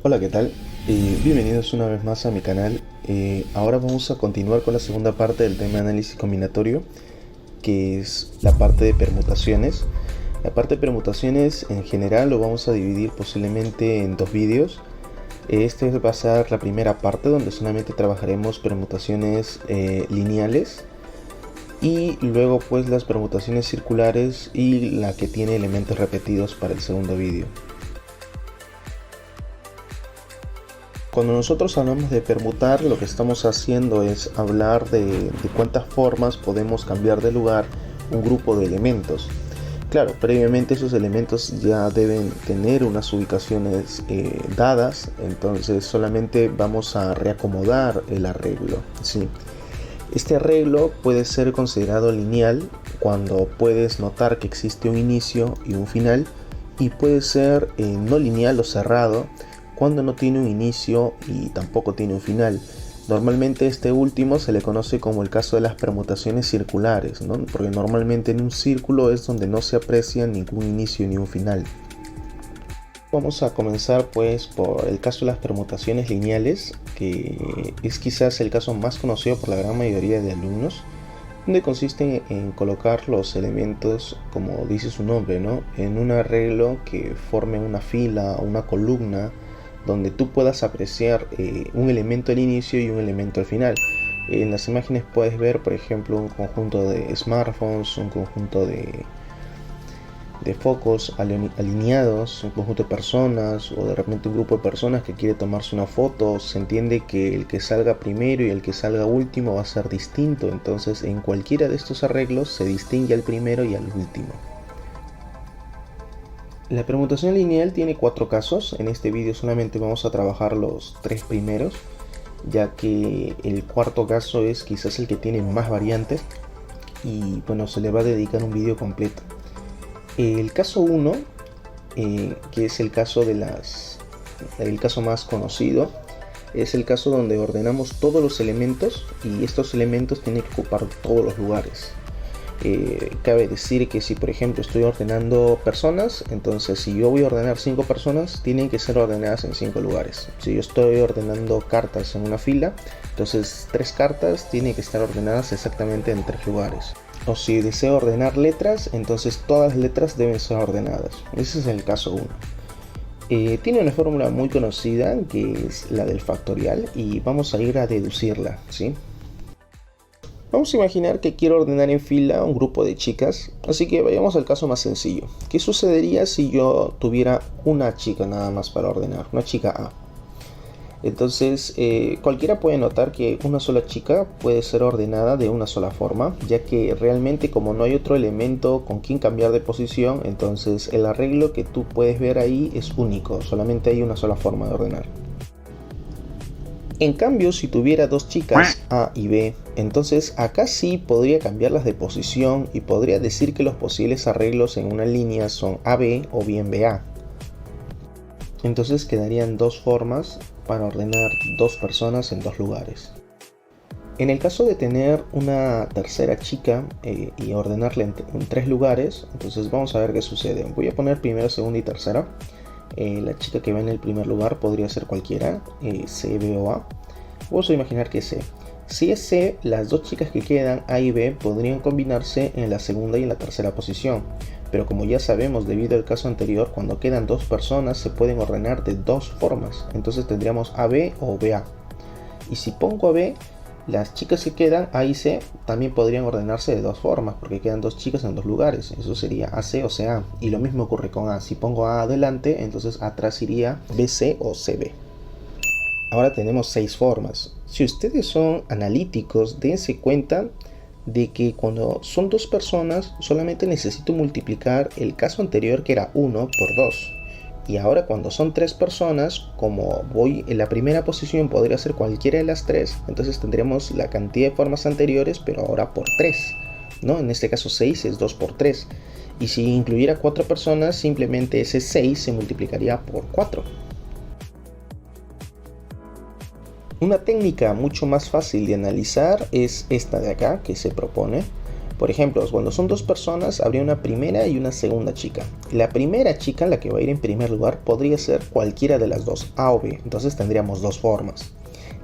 Hola, ¿qué tal? Bienvenidos una vez más a mi canal. Ahora vamos a continuar con la segunda parte del tema de análisis combinatorio, que es la parte de permutaciones. La parte de permutaciones en general lo vamos a dividir posiblemente en dos vídeos. Este va a ser la primera parte donde solamente trabajaremos permutaciones lineales y luego pues las permutaciones circulares y la que tiene elementos repetidos para el segundo vídeo. Cuando nosotros hablamos de permutar, lo que estamos haciendo es hablar de cuántas formas podemos cambiar de lugar un grupo de elementos. Claro, previamente esos elementos ya deben tener unas ubicaciones dadas, entonces solamente vamos a reacomodar el arreglo, ¿sí? Este arreglo puede ser considerado lineal cuando puedes notar que existe un inicio y un final, y puede ser no lineal o cerrado cuando no tiene un inicio y tampoco tiene un final. Normalmente este último se le conoce como el caso de las permutaciones circulares, ¿no? Porque normalmente en un círculo es donde no se aprecia ningún inicio ni un final. Vamos a comenzar pues por el caso de las permutaciones lineales, que es quizás el caso más conocido por la gran mayoría de alumnos, donde consiste en colocar los elementos, como dice su nombre, ¿no?, en un arreglo que forme una fila o una columna donde tú puedas apreciar un elemento al inicio y un elemento al final. En las imágenes puedes ver, por ejemplo, un conjunto de smartphones, un conjunto de focos alineados, un conjunto de personas, o de repente un grupo de personas que quiere tomarse una foto. Se entiende que el que salga primero y el que salga último va a ser distinto, entonces en cualquiera de estos arreglos se distingue al primero y al último. La permutación lineal tiene 4 casos. En este vídeo solamente vamos a trabajar los 3 primeros, ya que el cuarto caso es quizás el que tiene más variantes y bueno, se le va a dedicar un vídeo completo. El caso 1, que es el caso más conocido, es el caso donde ordenamos todos los elementos y estos elementos tienen que ocupar todos los lugares. Cabe decir que si por ejemplo estoy ordenando personas, entonces si yo voy a ordenar 5 personas, tienen que ser ordenadas en 5 lugares. Si yo estoy ordenando cartas en una fila, entonces 3 cartas tienen que estar ordenadas exactamente en 3 lugares. O si deseo ordenar letras, entonces todas las letras deben ser ordenadas. Ese es el caso 1. Tiene una fórmula muy conocida que es la del factorial y vamos a ir a deducirla, ¿sí? Vamos a imaginar que quiero ordenar en fila un grupo de chicas, así que vayamos al caso más sencillo. ¿Qué sucedería si yo tuviera una chica nada más para ordenar? Una chica A. Entonces cualquiera puede notar que una sola chica puede ser ordenada de una sola forma, ya que realmente como no hay otro elemento con quien cambiar de posición, entonces el arreglo que tú puedes ver ahí es único, solamente hay una sola forma de ordenar. En cambio, si tuviera dos chicas A y B, entonces acá sí podría cambiarlas de posición y podría decir que los posibles arreglos en una línea son AB o bien BA. Entonces quedarían dos formas para ordenar dos personas en dos lugares. En el caso de tener una tercera chica y ordenarla en 3 lugares, entonces vamos a ver qué sucede. Voy a poner primero, segunda y tercera. La chica que va en el primer lugar podría ser cualquiera, C, B o A. Vamos a imaginar que es C. Si es C, las dos chicas que quedan, A y B, podrían combinarse en la segunda y en la tercera posición. Pero como ya sabemos debido al caso anterior, cuando quedan dos personas se pueden ordenar de dos formas. Entonces tendríamos AB o BA. Y si pongo AB, las chicas que quedan, A y C, también podrían ordenarse de dos formas, porque quedan dos chicas en dos lugares. Eso sería AC o CA. Y lo mismo ocurre con A. Si pongo A adelante, entonces atrás iría BC o CB. Ahora tenemos 6 formas. Si ustedes son analíticos, dense cuenta de que cuando son dos personas, solamente necesito multiplicar el caso anterior, que era 1, por 2. Y ahora cuando son 3 personas, como voy en la primera posición, podría ser cualquiera de las 3, entonces tendremos la cantidad de formas anteriores, pero ahora por 3, ¿no? En este caso 6 es 2 por 3. Y si incluyera 4 personas, simplemente ese 6 se multiplicaría por 4. Una técnica mucho más fácil de analizar es esta de acá que se propone. Por ejemplo, cuando son dos personas, habría una primera y una segunda chica. La primera chica, la que va a ir en primer lugar, podría ser cualquiera de las dos, A o B. Entonces tendríamos dos formas.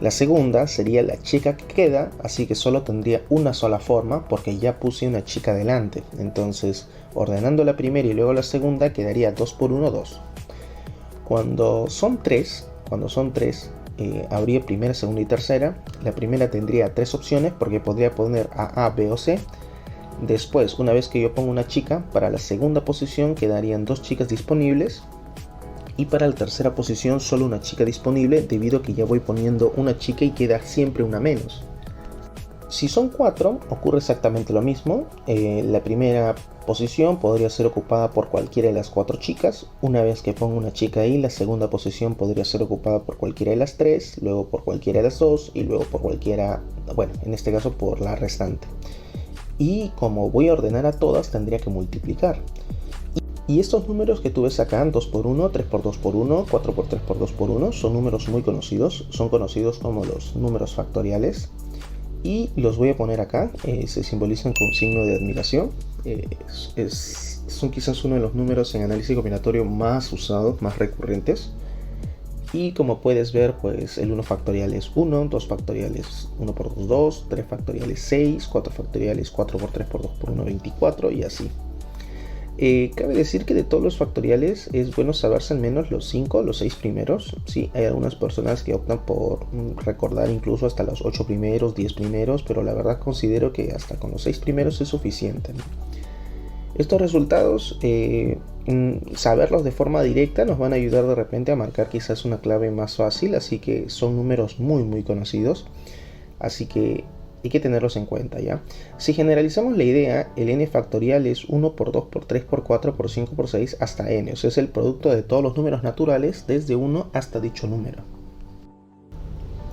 La segunda sería la chica que queda, así que solo tendría una sola forma porque ya puse una chica delante. Entonces, ordenando la primera y luego la segunda, quedaría 2 por 1, 2. Cuando son tres, habría primera, segunda y tercera. La primera tendría tres opciones porque podría poner a, B o C. Después, una vez que yo pongo una chica, para la segunda posición quedarían dos chicas disponibles. Y para la tercera posición solo una chica disponible, debido a que ya voy poniendo una chica y queda siempre una menos. Si son 4, ocurre exactamente lo mismo. La primera posición podría ser ocupada por cualquiera de las 4 chicas. Una vez que pongo una chica ahí, la segunda posición podría ser ocupada por cualquiera de las 3, luego por cualquiera de las 2 y luego por cualquiera, bueno, en este caso por la restante. Y como voy a ordenar a todas, tendría que multiplicar. Y estos números que tú ves acá, 2 por 1, 3 por 2 por 1, 4 por 3 por 2 por 1, son números muy conocidos. Son conocidos como los números factoriales. Y los voy a poner acá, se simbolizan con signo de admiración. Son quizás uno de los números en análisis combinatorio más usados, más recurrentes. Y como puedes ver, pues el 1 factorial es 1, 2 factorial es 1 por 2, 2, 3 factorial es 6, 4 factorial es 4 por 3 por 2 por 1, 24 y así. Cabe decir que de todos los factoriales es bueno saberse al menos los 5, los 6 primeros. Sí, hay algunas personas que optan por recordar incluso hasta los 8 primeros, 10 primeros, pero la verdad considero que hasta con los 6 primeros es suficiente, ¿no? Estos resultados, saberlos de forma directa nos van a ayudar de repente a marcar quizás una clave más fácil, así que son números muy conocidos, así que hay que tenerlos en cuenta, ¿ya? Si generalizamos la idea, el n factorial es 1 por 2 por 3 por 4 por 5 por 6 hasta n, o sea, es el producto de todos los números naturales desde 1 hasta dicho número.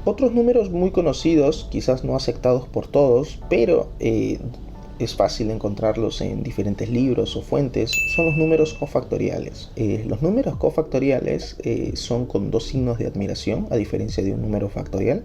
Otros números muy conocidos, quizás no aceptados por todos, pero es fácil encontrarlos en diferentes libros o fuentes, son los números cofactoriales. Los números cofactoriales son con dos signos de admiración, a diferencia de un número factorial.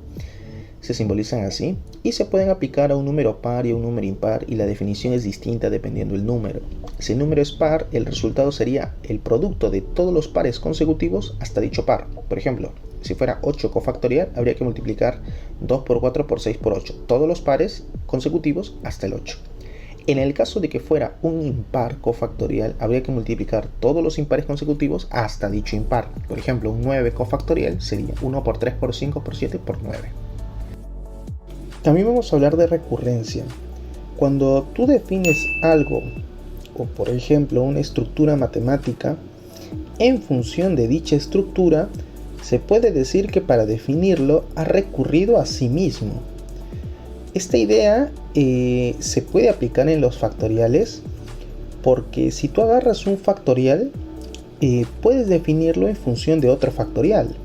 Se simbolizan así y se pueden aplicar a un número par y a un número impar, y la definición es distinta dependiendo del número. Si el número es par, el resultado sería el producto de todos los pares consecutivos hasta dicho par. Por ejemplo, si fuera 8 cofactorial, habría que multiplicar 2 por 4 por 6 por 8, todos los pares consecutivos hasta el 8. En el caso de que fuera un impar cofactorial, habría que multiplicar todos los impares consecutivos hasta dicho impar. Por ejemplo, un 9 cofactorial sería 1 por 3 por 5 por 7 por 9. También vamos a hablar de recurrencia. Cuando tú defines algo, o por ejemplo una estructura matemática, en función de dicha estructura, se puede decir que para definirlo ha recurrido a sí mismo. Esta idea se puede aplicar en los factoriales, porque si tú agarras un factorial, puedes definirlo en función de otro factorial.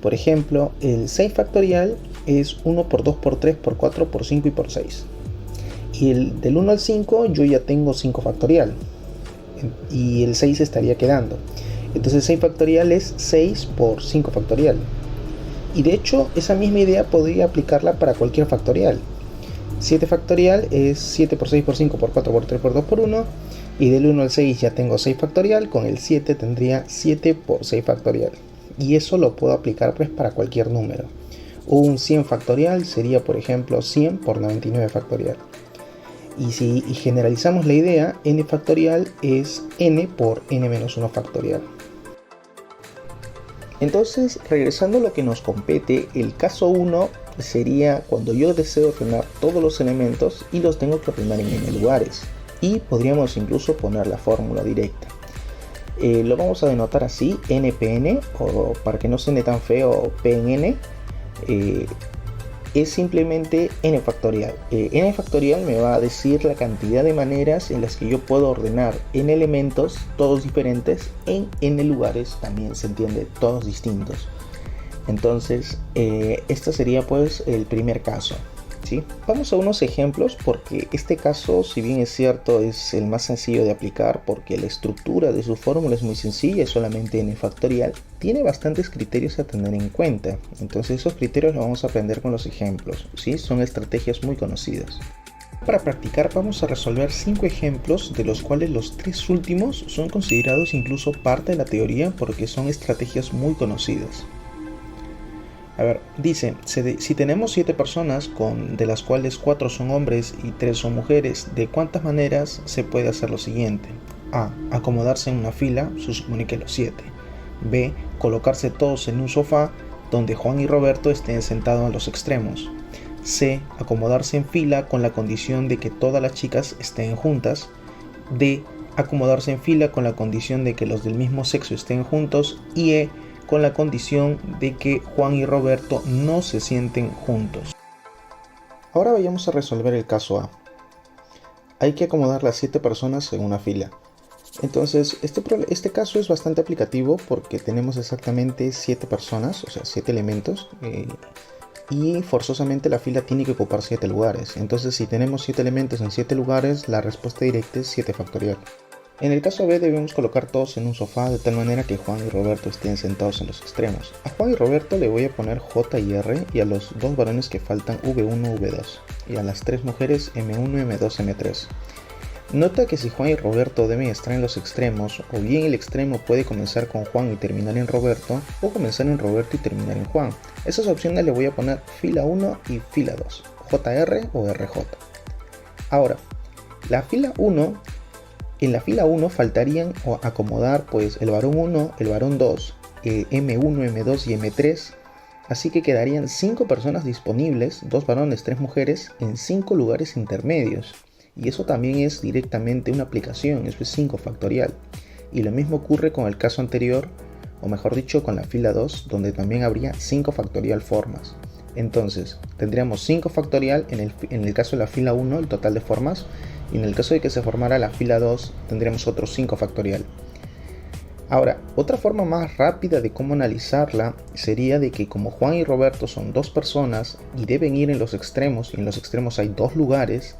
Por ejemplo, el 6 factorial es 1 por 2 por 3 por 4 por 5 y por 6. Y del 1 al 5 yo ya tengo 5 factorial. Y el 6 estaría quedando. Entonces 6 factorial es 6 por 5 factorial. Y de hecho esa misma idea podría aplicarla para cualquier factorial. 7 factorial es 7 por 6 por 5 por 4 por 3 por 2 por 1. Y del 1 al 6 ya tengo 6 factorial. Con el 7 tendría 7 por 6 factorial. Y eso lo puedo aplicar pues para cualquier número. Un 100 factorial sería por ejemplo 100 por 99 factorial. Y si generalizamos la idea, n factorial es n por n menos 1 factorial. Entonces, regresando a lo que nos compete, el caso 1 sería cuando yo deseo ordenar todos los elementos y los tengo que ordenar en n lugares. Y podríamos incluso poner la fórmula directa. Lo vamos a denotar así, npn, o para que no suene tan feo, p en n. Es simplemente n factorial. N factorial me va a decir la cantidad de maneras en las que yo puedo ordenar n elementos, todos diferentes, en n lugares, también se entiende, todos distintos. Entonces, este sería pues el primer caso, ¿sí? Vamos a unos ejemplos, porque este caso, si bien es cierto, es el más sencillo de aplicar, porque la estructura de su fórmula es muy sencilla, es solamente n factorial, tiene bastantes criterios a tener en cuenta. Entonces esos criterios los vamos a aprender con los ejemplos, ¿sí? Son estrategias muy conocidas. Para practicar vamos a resolver 5 ejemplos, de los cuales los 3 últimos son considerados incluso parte de la teoría porque son estrategias muy conocidas. A ver, dice, si tenemos 7 personas, de las cuales 4 son hombres y 3 son mujeres, ¿de cuántas maneras se puede hacer lo siguiente? A. Acomodarse en una fila, se supone que los 7. B. Colocarse todos en un sofá, donde Juan y Roberto estén sentados a los extremos. C. Acomodarse en fila con la condición de que todas las chicas estén juntas. D. Acomodarse en fila con la condición de que los del mismo sexo estén juntos. Y E. Con la condición de que Juan y Roberto no se sienten juntos. Ahora vayamos a resolver el caso A. Hay que acomodar las 7 personas en una fila. Entonces, este caso es bastante aplicativo porque tenemos exactamente 7 personas, o sea, 7 elementos. Y forzosamente la fila tiene que ocupar 7 lugares. Entonces, si tenemos 7 elementos en 7 lugares, la respuesta directa es 7 factorial. En el caso B debemos colocar todos en un sofá de tal manera que Juan y Roberto estén sentados en los extremos. A Juan y Roberto le voy a poner J y R, y a los 2 varones que faltan V1, V2, y a las 3 mujeres M1, M2, M3. Nota que si Juan y Roberto deben estar en los extremos, o bien el extremo puede comenzar con Juan y terminar en Roberto, o comenzar en Roberto y terminar en Juan. Esas opciones le voy a poner fila 1 y fila 2, JR o RJ. Ahora, en la fila 1 faltarían o acomodar pues el varón 1, el varón 2, M1, M2 y M3, así que quedarían 5 personas disponibles, 2 varones, 3 mujeres, en 5 lugares intermedios. Y eso también es directamente una aplicación, eso es 5 factorial. Y lo mismo ocurre con el caso anterior, o mejor dicho con la fila 2, donde también habría 5 factorial formas. Entonces, tendríamos 5 factorial en el caso de la fila 1, el total de formas, y en el caso de que se formara la fila 2, tendríamos otros 5 factorial. Ahora, otra forma más rápida de cómo analizarla sería de que como Juan y Roberto son 2 personas y deben ir en los extremos, y en los extremos hay 2 lugares,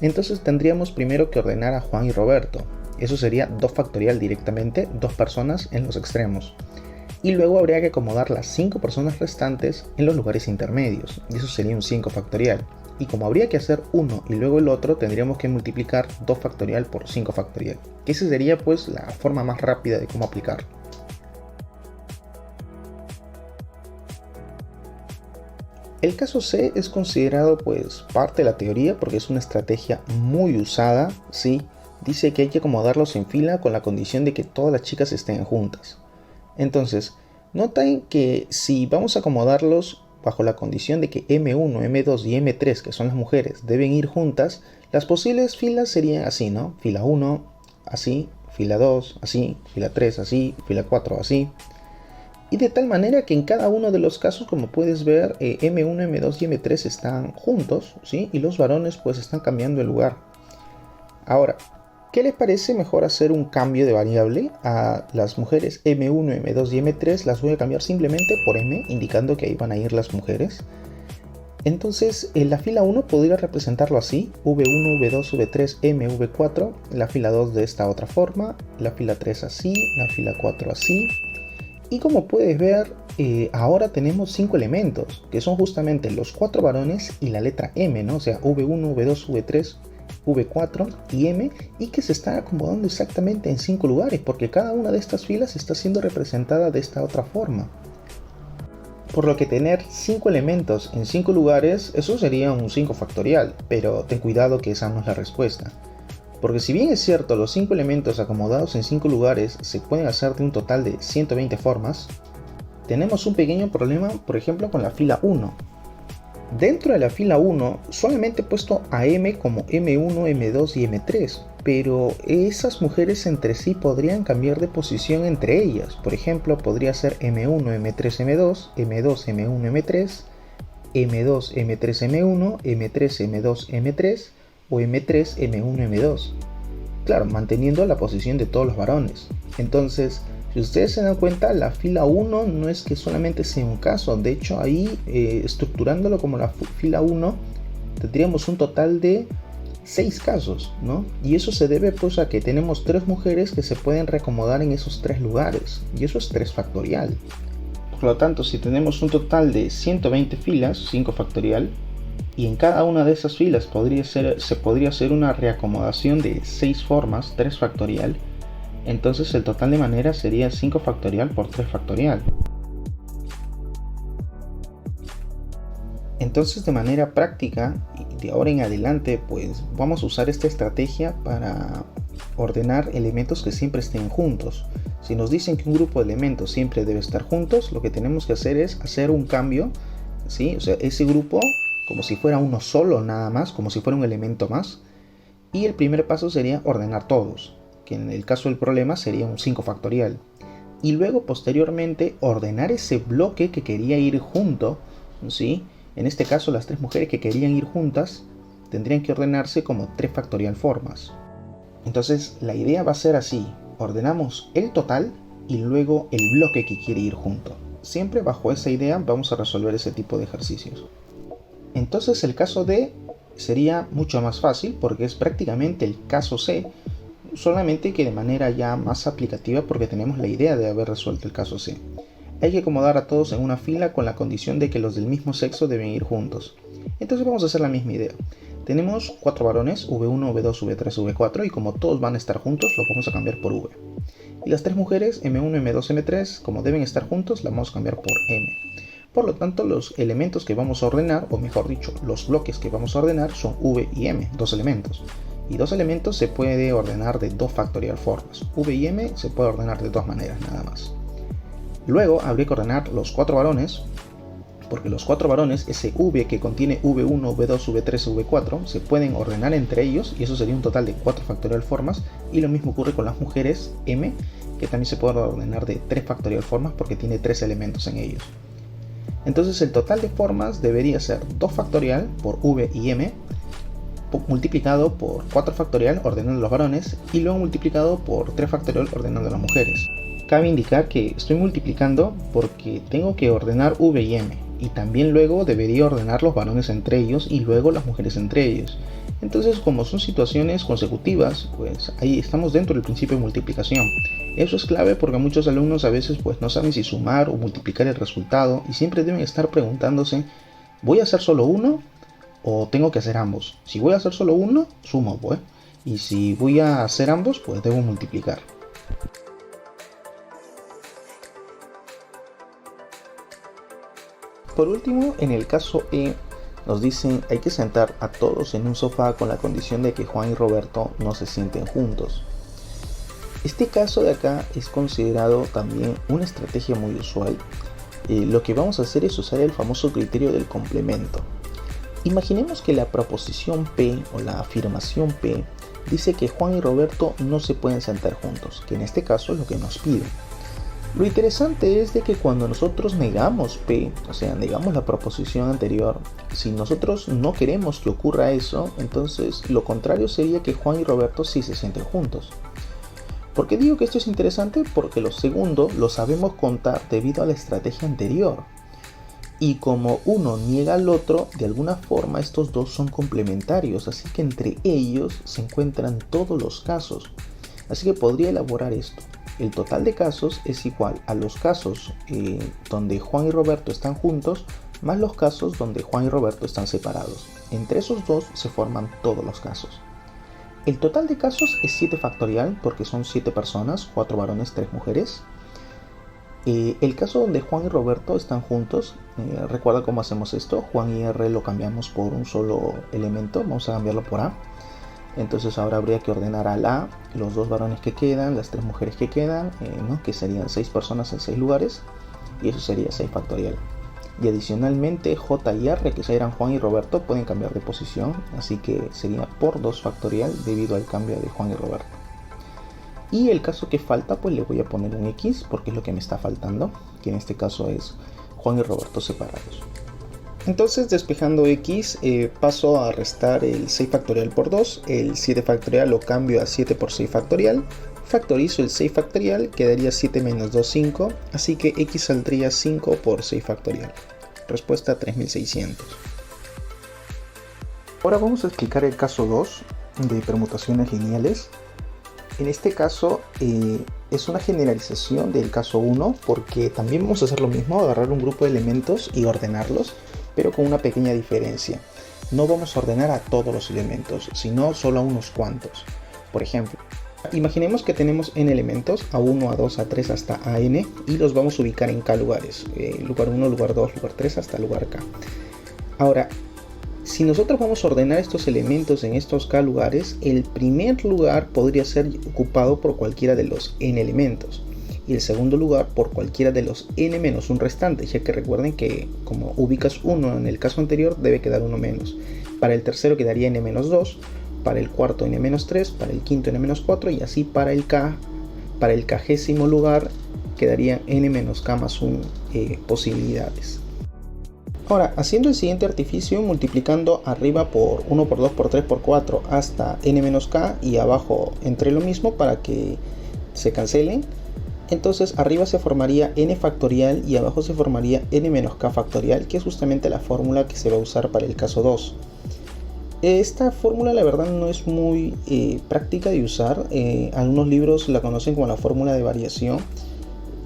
entonces tendríamos primero que ordenar a Juan y Roberto. Eso sería 2 factorial directamente, 2 personas en los extremos. Y luego habría que acomodar las 5 personas restantes en los lugares intermedios, y eso sería un 5 factorial. Y como habría que hacer uno y luego el otro, tendríamos que multiplicar 2 factorial por 5 factorial. Que esa sería pues la forma más rápida de cómo aplicarlo. El caso C es considerado pues parte de la teoría porque es una estrategia muy usada, ¿sí? Dice que hay que acomodarlos en fila con la condición de que todas las chicas estén juntas. Entonces, noten que si vamos a acomodarlos bajo la condición de que M1, M2 y M3, que son las mujeres, deben ir juntas, las posibles filas serían así, ¿no? Fila 1, así, fila 2, así, fila 3, así, fila 4, así. Y de tal manera que en cada uno de los casos, como puedes ver, M1, M2 y M3 están juntos, ¿sí? Y los varones pues están cambiando el lugar. Ahora, ¿qué les parece mejor hacer un cambio de variable? A las mujeres M1, M2 y M3 las voy a cambiar simplemente por M, indicando que ahí van a ir las mujeres. Entonces, en la fila 1 podría representarlo así: V1, V2, V3, M, V4, la fila 2 de esta otra forma, la fila 3 así, la fila 4 así. Y como puedes ver, ahora tenemos 5 elementos, que son justamente los 4 varones y la letra M, ¿no? O sea, V1, V2, V3, V4 y M, y que se están acomodando exactamente en 5 lugares, porque cada una de estas filas está siendo representada de esta otra forma. Por lo que tener 5 elementos en 5 lugares, eso sería un 5 factorial, pero ten cuidado que esa no es la respuesta. Porque si bien es cierto, los 5 elementos acomodados en 5 lugares se pueden hacer de un total de 120 formas, tenemos un pequeño problema, por ejemplo, con la fila 1. Dentro de la fila 1 solamente he puesto a M como M1, M2 y M3, pero esas mujeres entre sí podrían cambiar de posición entre ellas. Por ejemplo, podría ser M1, M3, M2, M2, M1, M3, M2, M3, M1, M3, M2, M3 o M3, M1, M2. Claro, manteniendo la posición de todos los varones. Entonces, si ustedes se dan cuenta, la fila 1 no es que solamente sea un caso. De hecho, ahí, estructurándolo como la fila 1, tendríamos un total de 6 casos, ¿no? Y eso se debe pues a que tenemos 3 mujeres que se pueden reacomodar en esos 3 lugares. Y eso es 3 factorial. Por lo tanto, si tenemos un total de 120 filas, 5 factorial, y en cada una de esas filas se podría hacer una reacomodación de 6 formas, 3 factorial. Entonces el total de maneras sería 5 factorial por 3 factorial. Entonces de manera práctica, y de ahora en adelante, pues vamos a usar esta estrategia para ordenar elementos que siempre estén juntos. Si nos dicen que un grupo de elementos siempre debe estar juntos, lo que tenemos que hacer es hacer un cambio, ¿sí? O sea, ese grupo como si fuera uno solo nada más, como si fuera un elemento más. Y el primer paso sería ordenar todos, que en el caso del problema sería un 5 factorial. Y luego posteriormente ordenar ese bloque que quería ir junto, ¿sí? En este caso las 3 mujeres que querían ir juntas tendrían que ordenarse como 3 factorial formas. Entonces la idea va a ser así: ordenamos el total y luego el bloque que quiere ir junto. Siempre bajo esa idea vamos a resolver ese tipo de ejercicios. Entonces el caso D sería mucho más fácil porque es prácticamente el caso C, solamente que de manera ya más aplicativa porque tenemos la idea de haber resuelto el caso C. Hay que acomodar a todos en una fila con la condición de que los del mismo sexo deben ir juntos. Entonces vamos a hacer la misma idea. Tenemos 4 varones, V1, V2, V3, V4, y como todos van a estar juntos, los vamos a cambiar por V. Y las 3 mujeres, M1, M2, M3, como deben estar juntos, las vamos a cambiar por M. Por lo tanto, los elementos que vamos a ordenar, o mejor dicho, los bloques que vamos a ordenar son V y M, 2 elementos. Y 2 elementos se puede ordenar de 2 factorial formas. V y M se puede ordenar de 2 maneras nada más. Luego habría que ordenar los 4 varones, porque los 4 varones, ese V que contiene V1, V2, V3, V4, se pueden ordenar entre ellos y eso sería un total de 4 factorial formas. Y lo mismo ocurre con las mujeres M, que también se puede ordenar de 3 factorial formas porque tiene 3 elementos en ellos. Entonces el total de formas debería ser 2 factorial por V y M multiplicado por 4 factorial ordenando los varones y luego multiplicado por 3 factorial ordenando las mujeres. Cabe indicar que estoy multiplicando porque tengo que ordenar V y M y también luego debería ordenar los varones entre ellos y luego las mujeres entre ellos. Entonces, como son situaciones consecutivas, pues ahí estamos dentro del principio de multiplicación. Eso es clave porque muchos alumnos a veces pues no saben si sumar o multiplicar el resultado y siempre deben estar preguntándose: ¿voy a hacer solo uno o tengo que hacer ambos? Si voy a hacer solo uno, sumo, pues, y si voy a hacer ambos, pues debo multiplicar. Por último, en el caso E, nos dicen hay que sentar a todos en un sofá con la condición de que Juan y Roberto no se sienten juntos. Este caso de acá es considerado también una estrategia muy usual. Lo que vamos a hacer es usar el famoso criterio del complemento. Imaginemos que la proposición P o la afirmación P dice que Juan y Roberto no se pueden sentar juntos, que en este caso es lo que nos pide. Lo interesante es de que cuando nosotros negamos P, o sea, negamos la proposición anterior, si nosotros no queremos que ocurra eso, entonces lo contrario sería que Juan y Roberto sí se sienten juntos. ¿Por qué digo que esto es interesante? Porque lo segundo lo sabemos contar debido a la estrategia anterior. Y como uno niega al otro, de alguna forma estos dos son complementarios, así que entre ellos se encuentran todos los casos. Así que podría elaborar esto. El total de casos es igual a los casos donde Juan y Roberto están juntos, más los casos donde Juan y Roberto están separados. Entre esos dos se forman todos los casos. El total de casos es 7 factorial porque son 7 personas, 4 varones, 3 mujeres. El caso donde Juan y Roberto están juntos, recuerda cómo hacemos esto. Juan y R lo cambiamos por un solo elemento, vamos a cambiarlo por A. Entonces ahora habría que ordenar al A, los 2 varones que quedan, las 3 mujeres que quedan, ¿no? Que serían 6 personas en 6 lugares, y eso sería 6 factorial. Y adicionalmente J y R, que eran Juan y Roberto, pueden cambiar de posición, así que sería por 2 factorial debido al cambio de Juan y Roberto. Y el caso que falta, pues le voy a poner un X porque es lo que me está faltando, que en este caso es Juan y Roberto separados. Entonces, despejando X, paso a restar el 6 factorial por 2, el 7 factorial lo cambio a 7 por 6 factorial, factorizo el 6 factorial, quedaría 7 menos 2, 5, así que X saldría 5 por 6 factorial. Respuesta 3600. Ahora vamos a explicar el caso 2 de permutaciones lineales. En este caso es una generalización del caso 1 porque también vamos a hacer lo mismo, agarrar un grupo de elementos y ordenarlos, pero con una pequeña diferencia. no vamos a ordenar a todos los elementos, sino solo a unos cuantos. Por ejemplo, imaginemos que tenemos n elementos, a1, a2, a3 hasta an, y los vamos a ubicar en k lugares, lugar 1, lugar 2, lugar 3 hasta lugar k. Ahora, si nosotros vamos a ordenar estos elementos en estos k lugares, el primer lugar podría ser ocupado por cualquiera de los n elementos y el segundo lugar por cualquiera de los n-1 restantes, ya que recuerden que como ubicas 1 en el caso anterior, debe quedar 1 menos. Para el tercero quedaría n-2, para el cuarto n-3, para el quinto n-4 y así para el k, para el kgésimo lugar quedarían n-k más 1 posibilidades. Ahora, haciendo el siguiente artificio, multiplicando arriba por 1, por 2, por 3, por 4 hasta n-k y abajo entre lo mismo para que se cancelen, entonces arriba se formaría n factorial y abajo se formaría n-k factorial, que es justamente la fórmula que se va a usar para el caso 2. Esta fórmula la verdad no es muy práctica de usar, algunos libros la conocen como la fórmula de variación.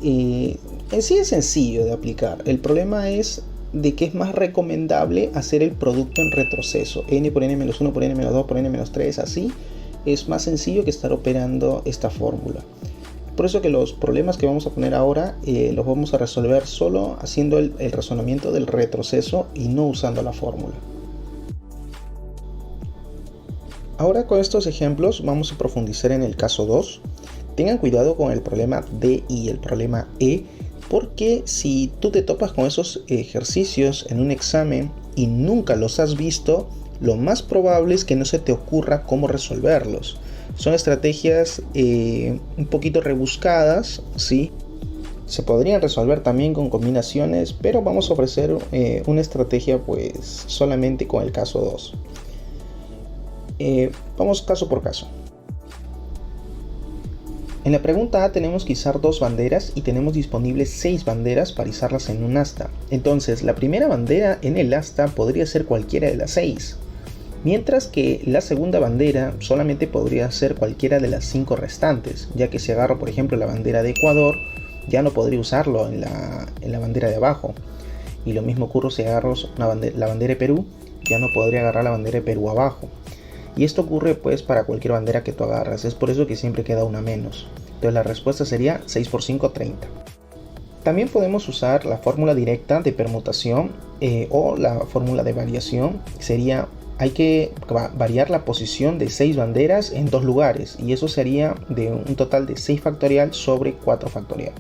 En sí es sencillo de aplicar, el problema es de que es más recomendable hacer el producto en retroceso, n por n-1 por n-2 por n-3, así es más sencillo que estar operando esta fórmula. Por eso que los problemas que vamos a poner ahora los vamos a resolver solo haciendo el razonamiento del retroceso y no usando la fórmula. Ahora con estos ejemplos vamos a profundizar en el caso 2. Tengan cuidado con el problema D y el problema E, porque si tú te topas con esos ejercicios en un examen y nunca los has visto, lo más probable es que no se te ocurra cómo resolverlos. Son estrategias un poquito rebuscadas, ¿sí? Se podrían resolver también con combinaciones, pero vamos a ofrecer una estrategia pues solamente con el caso 2. Vamos caso por caso. En la pregunta A tenemos que izar 2 banderas y tenemos disponibles 6 banderas para izarlas en un asta. Entonces la primera bandera en el asta podría ser cualquiera de las 6. Mientras que la segunda bandera solamente podría ser cualquiera de las 5 restantes, ya que si agarro por ejemplo la bandera de Ecuador, ya no podría usarlo en la bandera de abajo. Y lo mismo ocurre si agarro la bandera de Perú, ya no podría agarrar la bandera de Perú abajo. Y esto ocurre pues para cualquier bandera que tú agarras, es por eso que siempre queda una menos. Entonces la respuesta sería 6 por 5, 30. También podemos usar la fórmula directa de permutación o la fórmula de variación. Sería, hay que variar la posición de 6 banderas en 2 lugares y eso sería de un total de 6 factorial sobre 4 factorial.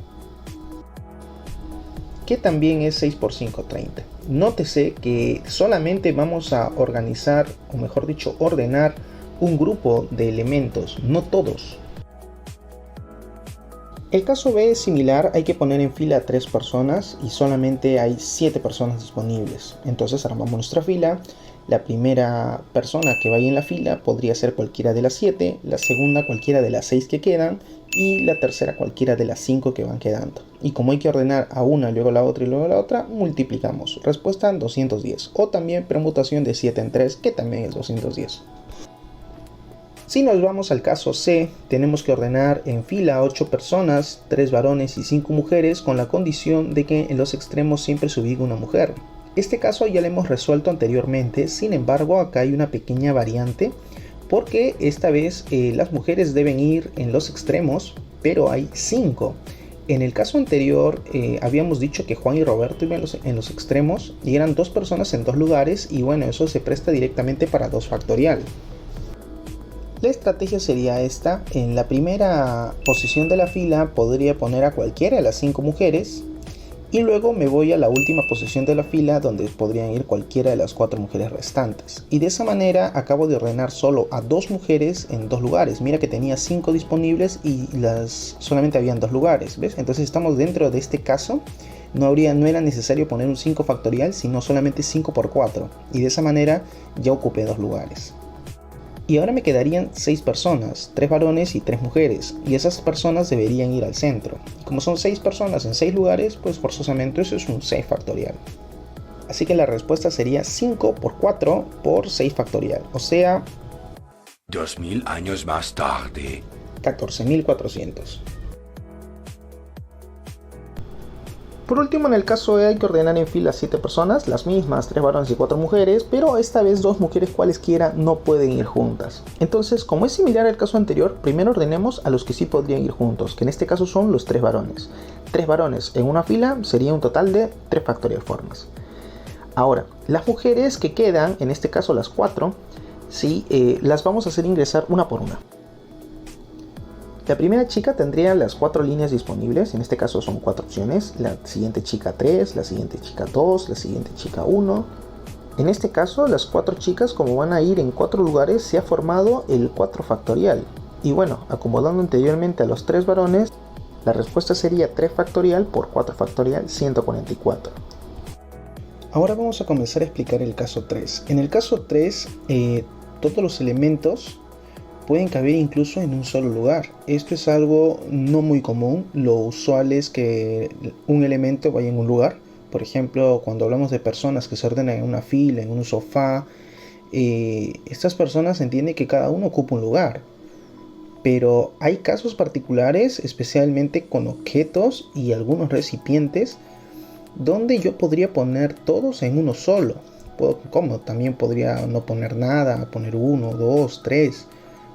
Que también es 6 por 5, 30. Nótese que solamente vamos a organizar, o mejor dicho, ordenar un grupo de elementos, no todos. El caso B es similar, hay que poner en fila a 3 personas y solamente hay 7 personas disponibles. Entonces armamos nuestra fila. La primera persona que vaya en la fila podría ser cualquiera de las 7, la segunda cualquiera de las 6 que quedan y la tercera cualquiera de las 5 que van quedando. Y como hay que ordenar a una, luego la otra y luego la otra, multiplicamos. Respuesta 210 o también permutación de 7 en 3, que también es 210. Si nos vamos al caso C, tenemos que ordenar en fila a 8 personas, 3 varones y 5 mujeres, con la condición de que en los extremos siempre se ubique una mujer. Este caso ya lo hemos resuelto anteriormente, sin embargo acá hay una pequeña variante, porque esta vez las mujeres deben ir en los extremos, pero hay 5. En el caso anterior habíamos dicho que Juan y Roberto iban en los extremos y eran 2 personas en 2 lugares, y bueno, eso se presta directamente para 2 factorial. La estrategia sería esta: en la primera posición de la fila podría poner a cualquiera de las 5 mujeres y luego me voy a la última posición de la fila donde podrían ir cualquiera de las 4 mujeres restantes, y de esa manera acabo de ordenar solo a 2 mujeres en 2 lugares. Mira que tenía 5 disponibles y solamente habían 2 lugares, ¿ves? Entonces estamos dentro de este caso. No era necesario poner un 5 factorial, sino solamente 5 por 4, y de esa manera ya ocupé 2 lugares. Y ahora me quedarían 6 personas, 3 varones y 3 mujeres, y esas personas deberían ir al centro. Y como son 6 personas en 6 lugares, pues forzosamente eso es un 6 factorial. Así que la respuesta sería 5 por 4 por 6 factorial, o sea 2000 años más tarde. 14.400. Por último, en el caso E hay que ordenar en fila 7 personas, las mismas, 3 varones y 4 mujeres, pero esta vez 2 mujeres cualesquiera no pueden ir juntas. Entonces, como es similar al caso anterior, primero ordenemos a los que sí podrían ir juntos, que en este caso son los 3 varones. 3 varones en una fila sería un total de 3 factorial formas. Ahora, las mujeres que quedan, en este caso las 4, sí, las vamos a hacer ingresar una por una. La primera chica tendría las 4 líneas disponibles, en este caso son 4 opciones, la siguiente chica 3, la siguiente chica 2, la siguiente chica 1. En este caso las 4 chicas, como van a ir en 4 lugares, se ha formado el 4 factorial. Y bueno, acomodando anteriormente a los 3 varones, la respuesta sería 3 factorial por 4 factorial, 144. Ahora vamos a comenzar a explicar el caso 3. En el caso 3, todos los elementos pueden caber incluso en un solo lugar. Esto es algo no muy común. Lo usual es que un elemento vaya en un lugar. Por ejemplo, cuando hablamos de personas que se ordenan en una fila, en un sofá, estas personas entienden que cada uno ocupa un lugar. Pero hay casos particulares, especialmente con objetos y algunos recipientes, donde yo podría poner todos en uno solo. Como también podría no poner nada, poner 1, 2, 3.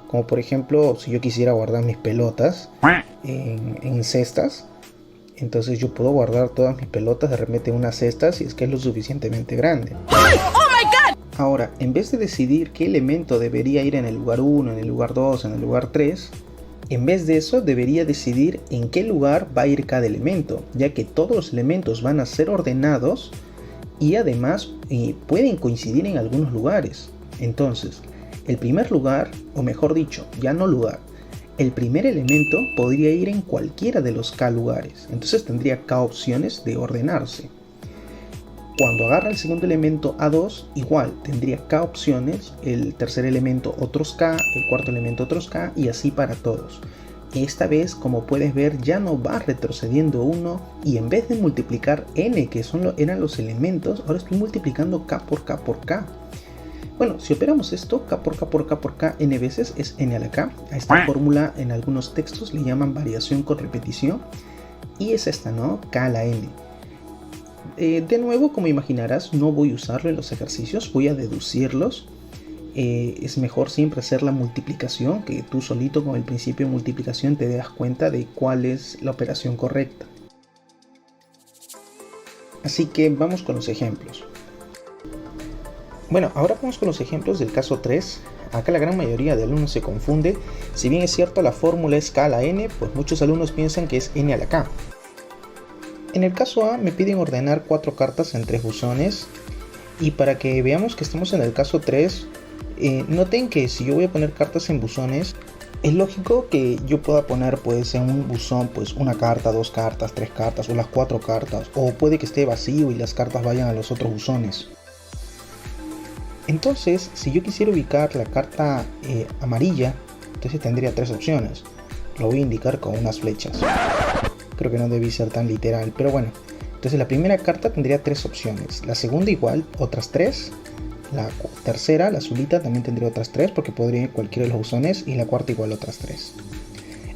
Como por ejemplo, si yo quisiera guardar mis pelotas en cestas, entonces yo puedo guardar todas mis pelotas de repente en una cesta si es que es lo suficientemente grande. Ahora, en vez de decidir qué elemento debería ir en el lugar 1, en el lugar 2, en el lugar 3, en vez de eso debería decidir en qué lugar va a ir cada elemento, ya que todos los elementos van a ser ordenados y además pueden coincidir en algunos lugares. Entonces, el primer lugar, o mejor dicho, ya no lugar, el primer elemento podría ir en cualquiera de los K lugares, entonces tendría K opciones de ordenarse. Cuando agarra el segundo elemento A2, igual tendría K opciones, el tercer elemento otros K, el cuarto elemento otros K y así para todos. Esta vez, como puedes ver, ya no va retrocediendo 1 y en vez de multiplicar n, que eran los elementos, ahora estoy multiplicando K por K por K. Bueno, si operamos esto, K por K por K por K n veces es n a la K. A esta fórmula en algunos textos le llaman variación con repetición. Y es esta, ¿no? K a la n. De nuevo, como imaginarás, no voy a usarlo en los ejercicios, voy a deducirlos. Es mejor siempre hacer la multiplicación, que tú solito con el principio de multiplicación te das cuenta de cuál es la operación correcta. Así que vamos con los ejemplos. Bueno, ahora vamos con los ejemplos del caso 3. Acá la gran mayoría de alumnos se confunde. Si bien es cierto la fórmula es K a la n, pues muchos alumnos piensan que es n a la K. En el caso A me piden ordenar 4 cartas en 3 buzones. Y para que veamos que estamos en el caso 3, noten que si yo voy a poner cartas en buzones, es lógico que yo pueda poner pues en un buzón pues una carta, 2 cartas, 3 cartas o las 4 cartas. O puede que esté vacío y las cartas vayan a los otros buzones. Entonces, si yo quisiera ubicar la carta amarilla, entonces tendría 3 opciones. Lo voy a indicar con unas flechas. Creo que no debí ser tan literal, pero bueno. Entonces la primera carta tendría 3 opciones. La segunda igual, otras 3. La tercera, la azulita, también tendría otras 3 porque podría ir cualquiera de los buzones. Y la cuarta igual otras 3.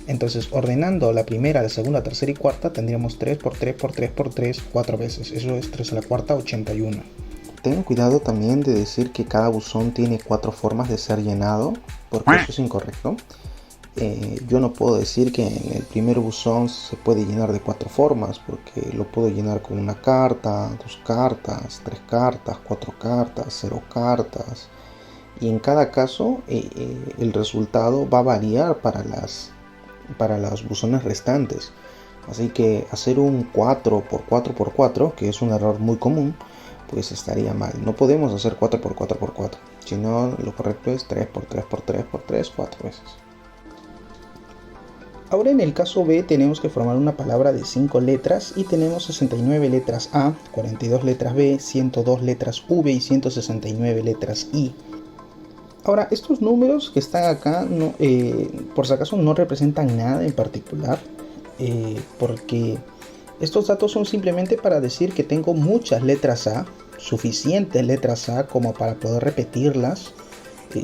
Entonces ordenando la primera, la segunda, tercera y cuarta tendríamos 3 por 3 por 3 por 3 4 veces. Eso es 3 a la cuarta, 81. Tengan cuidado también de decir que cada buzón tiene 4 formas de ser llenado, porque eso es incorrecto. Yo no puedo decir que en el primer buzón se puede llenar de 4 formas, porque lo puedo llenar con una carta, 2 cartas, 3 cartas, 4 cartas, 0 cartas. Y en cada caso el resultado va a variar para los buzones restantes. Así que hacer un 4 por 4 por 4, que es un error muy común, pues estaría mal. No podemos hacer 4 por 4 por 4, sino lo correcto es 3 por 3 por 3 por 3, 4 veces. Ahora en el caso B tenemos que formar una palabra de 5 letras y tenemos 69 letras A, 42 letras B, 102 letras V y 169 letras I. Ahora estos números que están acá, por si acaso no representan nada en particular, porque estos datos son simplemente para decir que tengo muchas letras A, suficientes letras A como para poder repetirlas,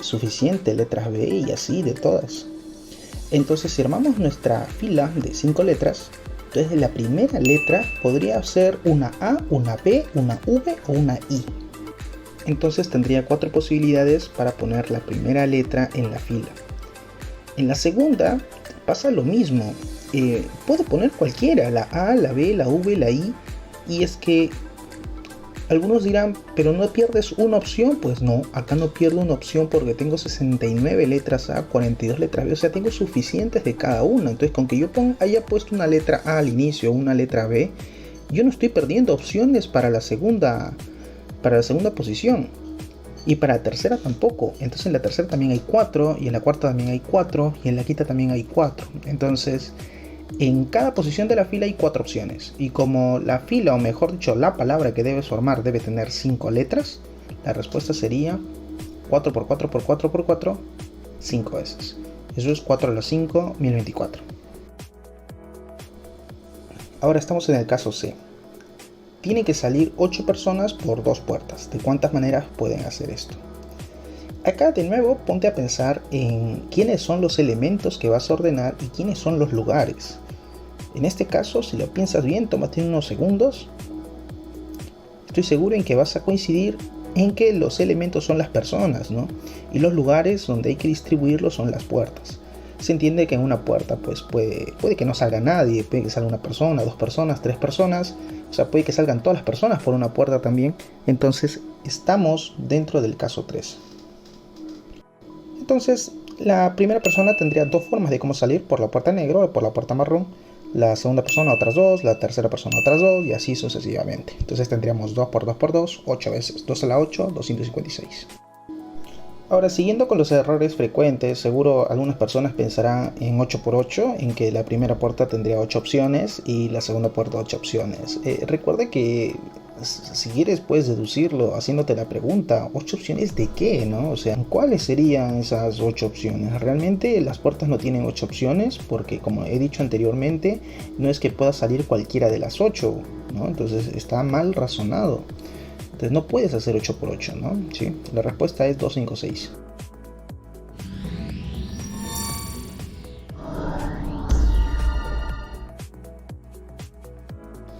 suficientes letras B y así de todas. Entonces si armamos nuestra fila de 5 letras, Entonces la primera letra podría ser una A, una B, una V o una I. Entonces tendría 4 posibilidades para poner la primera letra en la fila. En la segunda pasa lo mismo. Puedo poner cualquiera, la A, la B, la V, la I. Y es que algunos dirán, pero no pierdes una opción. Pues no, acá no pierdo una opción porque tengo 69 letras A, 42 letras B, o sea, tengo suficientes de cada una. Entonces, con que yo haya puesto una letra A al inicio, una letra B, yo no estoy perdiendo opciones para la segunda posición. Y para la tercera tampoco. Entonces en la tercera también hay 4, y en la cuarta también hay 4, y en la quinta también hay 4. Entonces, en cada posición de la fila hay 4 opciones. Y como la fila, o mejor dicho, la palabra que debes formar debe tener 5 letras, la respuesta sería 4 por 4 por 4 por 4, 5 veces. Eso es 4 a la 5, 1024. Ahora estamos en el caso C. Tienen que salir 8 personas por 2 puertas. ¿De cuántas maneras pueden hacer esto? Acá de nuevo ponte a pensar en quiénes son los elementos que vas a ordenar y quiénes son los lugares. En este caso, si lo piensas bien, tómate unos segundos. Estoy seguro en que vas a coincidir en que los elementos son las personas, ¿no? Y los lugares donde hay que distribuirlos son las puertas. Se entiende que en una puerta pues puede que no salga nadie, puede que salga una persona, 2 personas, 3 personas, o sea, puede que salgan todas las personas por una puerta también. Entonces estamos dentro del caso 3. Entonces la primera persona tendría 2 formas de cómo salir: por la puerta negra o por la puerta marrón. La segunda persona otras 2, la tercera persona otras 2 y así sucesivamente. Entonces tendríamos 2 por 2 por 2, 8 veces. 2 a la 8, 256. Ahora, siguiendo con los errores frecuentes, seguro algunas personas pensarán en 8 por 8, en que la primera puerta tendría 8 opciones y la segunda puerta 8 opciones. Recuerda que si quieres puedes deducirlo haciéndote la pregunta, ¿8 opciones de qué, no? O sea, ¿cuáles serían esas 8 opciones? Realmente las puertas no tienen 8 opciones porque, como he dicho anteriormente, no es que pueda salir cualquiera de las 8, ¿no? Entonces está mal razonado. Entonces no puedes hacer 8 por 8, ¿no? ¿Sí? La respuesta es 256.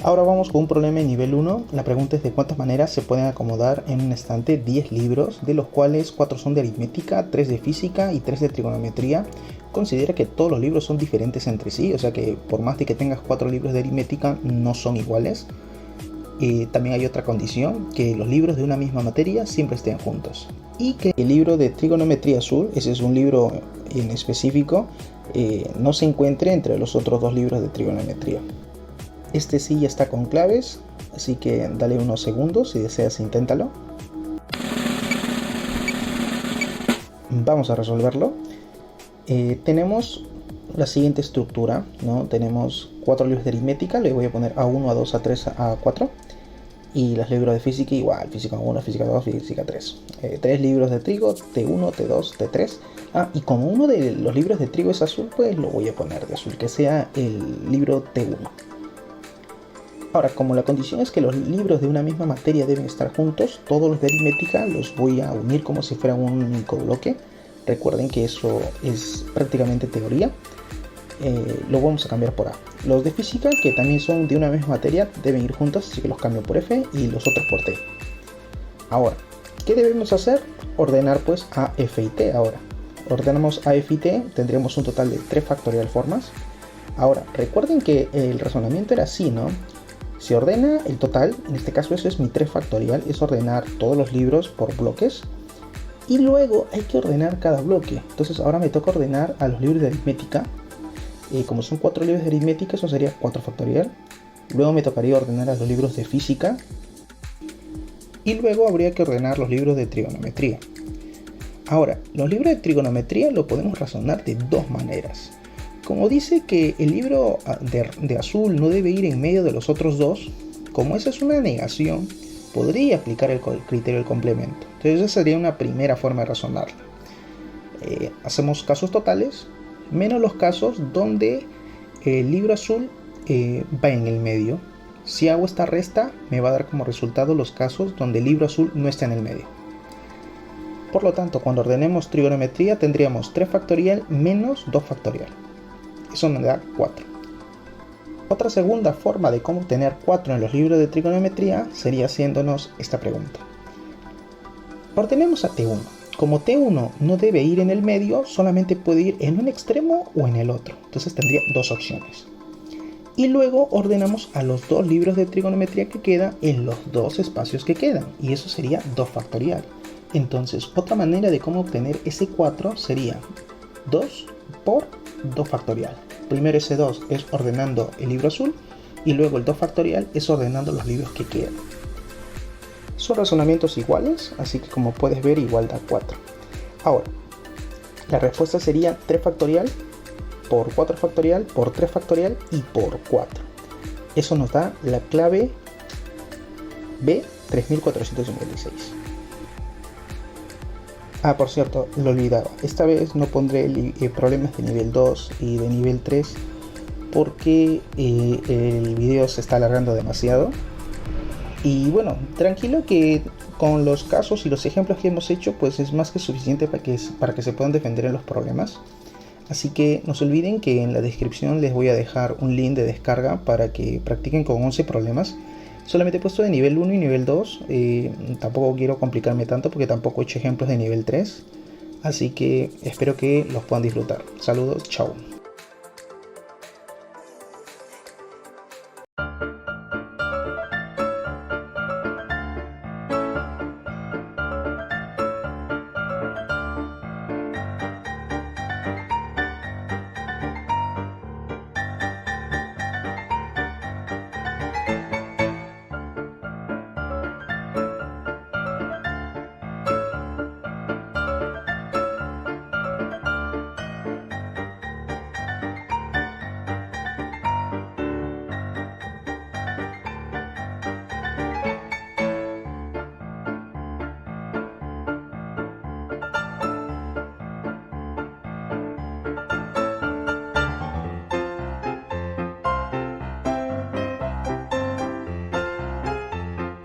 Ahora vamos con un problema de nivel 1. La pregunta es de cuántas maneras se pueden acomodar en un estante 10 libros, de los cuales 4 son de aritmética, 3 de física y 3 de trigonometría. Considera que todos los libros son diferentes entre sí, o sea que por más de que tengas 4 libros de aritmética no son iguales. También hay otra condición, que los libros de una misma materia siempre estén juntos. Y que el libro de trigonometría azul, ese es un libro en específico, no se encuentre entre los otros 2 libros de trigonometría. Este sí ya está con claves, así que dale unos segundos, si deseas inténtalo. Vamos a resolverlo. Tenemos la siguiente estructura, ¿no? Tenemos 4 libros de aritmética, le voy a poner A1, A2, A3, A4. Y los libros de física igual, física 1, física 2, física 3. 3 libros de trigo, T1, T2, T3. Y como uno de los libros de trigo es azul, pues lo voy a poner de azul, que sea el libro T1. Ahora, como la condición es que los libros de una misma materia deben estar juntos, todos los de aritmética los voy a unir como si fueran un único bloque. Recuerden que eso es prácticamente teoría. Lo vamos a cambiar por A. Los de física, que también son de una misma materia, deben ir juntos, así que los cambio por F y los otros por T. Ahora, ¿qué debemos hacer? Ordenar pues A, F y T. Ahora, ordenamos A, F y T, tendremos un total de 3 factorial formas. Ahora, recuerden que el razonamiento era así, ¿no? Se ordena el total, en este caso eso es mi 3 factorial, es ordenar todos los libros por bloques. Y luego hay que ordenar cada bloque. Entonces ahora me toca ordenar a los libros de aritmética. Como son 4 libros de aritmética, eso sería 4 factorial. Luego me tocaría ordenar a los libros de física. Y luego habría que ordenar los libros de trigonometría. Ahora, los libros de trigonometría lo podemos razonar de 2 maneras. Como dice que el libro de azul no debe ir en medio de los otros 2, como esa es una negación, podría aplicar el criterio del complemento. Entonces esa sería una primera forma de razonarla. Hacemos casos totales, menos los casos donde el libro azul va en el medio. Si hago esta resta, me va a dar como resultado los casos donde el libro azul no está en el medio. Por lo tanto, cuando ordenemos trigonometría, tendríamos 3 factorial menos 2 factorial. Eso nos da 4. Otra segunda forma de cómo obtener 4 en los libros de trigonometría sería haciéndonos esta pregunta. Ordenemos a T1. Como T1 no debe ir en el medio, solamente puede ir en un extremo o en el otro. Entonces tendría dos opciones. Y luego ordenamos a los dos libros de trigonometría que quedan en los dos espacios que quedan. Y eso sería 2 factorial. Entonces, otra manera de cómo obtener ese 4 sería 2 por 2 factorial. Primero ese 2 es ordenando el libro azul y luego el 2 factorial es ordenando los libros que quedan. Son razonamientos iguales, así que como puedes ver igual da 4. Ahora, la respuesta sería 3 factorial por 4 factorial por 3 factorial y por 4. Eso nos da la clave B3456. Por cierto, lo olvidaba. Esta vez no pondré problemas de nivel 2 y de nivel 3 porque el video se está alargando demasiado. Y bueno, tranquilo que con los casos y los ejemplos que hemos hecho, pues es más que suficiente para que se puedan defender en los problemas. Así que no se olviden que en la descripción les voy a dejar un link de descarga para que practiquen con 11 problemas. Solamente he puesto de nivel 1 y nivel 2, tampoco quiero complicarme tanto porque tampoco he hecho ejemplos de nivel 3. Así que espero que los puedan disfrutar. Saludos, chao.